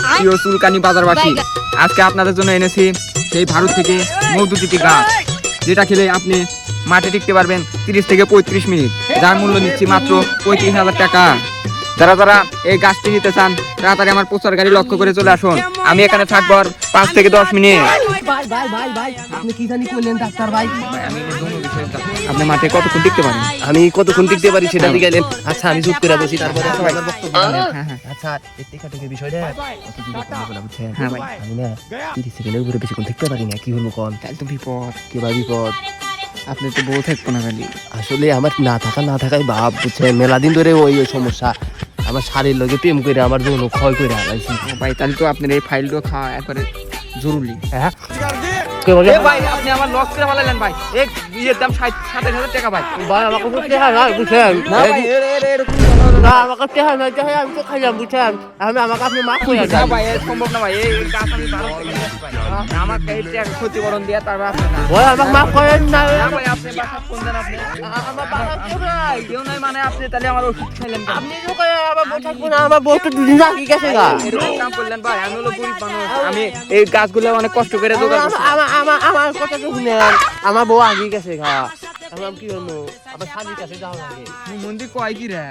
প্রিয় চুলকানি বাজারবাসী, আজকে আপনাদের জন্য এনেছি সেই ভারত থেকে মধুতিথি গাছ, যেটা খেলে আপনি মাঠে টিকতে পারবেন 30 থেকে 35 মিনিট, যার মূল্য নিচ্ছি মাত্র 35,000 টাকা। যারা যারা এই গাছটি নিতে চান তাড়াতাড়ি আমার প্রচার গাড়ি লক্ষ্য করে চলে আসুন। আমি এখানে থাকবো আর 5 থেকে 10 মিনিট। আপনি কি জানি করলেন ডাক্তার ভাই? আপনি মাঠে কতক্ষণ টিকতে পারেন? আমি কতক্ষণ টিকতে পারি সেটা দিকে গেলেন। আচ্ছা আমি চুপ করে বসি, তারপরে আমার বক্তব্য বলেন। আচ্ছা এই টিকাটিকের বিষয়টা বুঝছেন? হ্যাঁ ভাই। আমি না 30 সেকেন্ডের উপরে বেশিক্ষণ টিকতে পারি না। কি হলো কোন? তাহলে তো বিপদ। কি ভাই বিপদ? আপনি তো বউ থাকবো না খালি। আসলে আমার না থাকাই ভাব, বুঝছেন? মেলা দিন ধরে ওই সমস্যা। আমার শারীর লগে প্রেম করে আমার যৌন ক্ষয় করে আলাইছি। ও ভাই, তাহলে তো আপনার এই ফাইলটা খাওয়া একবারে জরুরি। হ্যাঁ এ ভাই, আপনি আমার লক করে ফেলালেন ভাই। এই বিয়ের দাম 27,000 টাকা ভাই। ভাই আমাকে তো টেহা নাই, বুঝছেন? না ভাই, এরকম না আমাকে টেহা নাই, টেহা আমি তো খাইলাম, বুঝছেন? আমাকে আপনি মাফ করে না দেন। ভাই, এ সম্ভব না ভাই। এই গাছ আমি ভারত থেকে নিয়ে আসি ভাই। আমাকে এই টাকা ক্ষতিপূরণ দিয়ে তারপর আপনি না। ভাই আমাকে মাফ করেন না। না ভাই, আপনি বাসা কোন দেন আপনি? আমার বাবা কেউ নাই। কেউ নাই মানে আপনি তাহলে আমার ওষুধ খাইলেন কেন? আপনি তো করেন আমার বউ থাকবো না, আমার বউ তো দুদিন আগে গেছে গা। এরকম কাম করলেন ভাই? আমি হলো গরিব মানুষ। আমি এই গাছগুলো অনেক কষ্ট করে জোগাড় করছি। আমার কথা তো শুনেন, আমার বউ আগে গেছে গা। আমার কি হলো? আমার স্বামীর কাছে যাওয়া লাগে। মন্দির কয় কি রে?